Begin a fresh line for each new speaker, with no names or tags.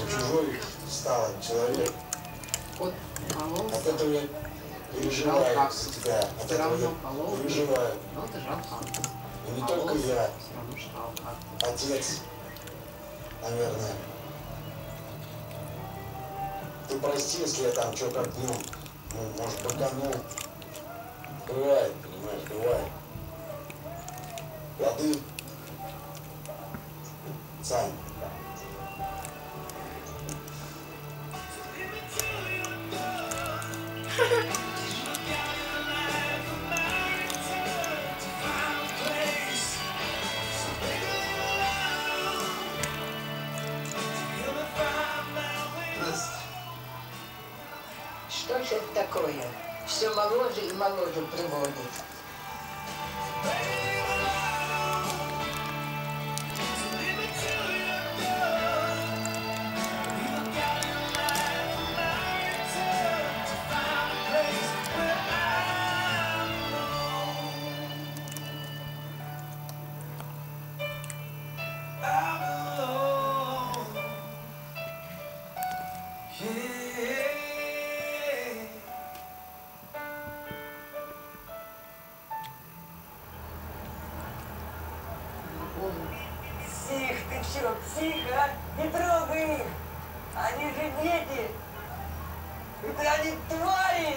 чужой стала человек.
От
От этого я переживаю за тебя. От этого я переживаю.
Но ты жалко.
И не только я.
Все равно жалко.
Отец, наверное. Ты прости, если я там что как, ну, может, быканул. Бывает, понимаешь, бывает. Лады. Сань.
Что ж это такое? Все моложе и моложе приводит.
Тихо, ты чё, тихо, а? Не трогай их! Они же дети! Это они твари!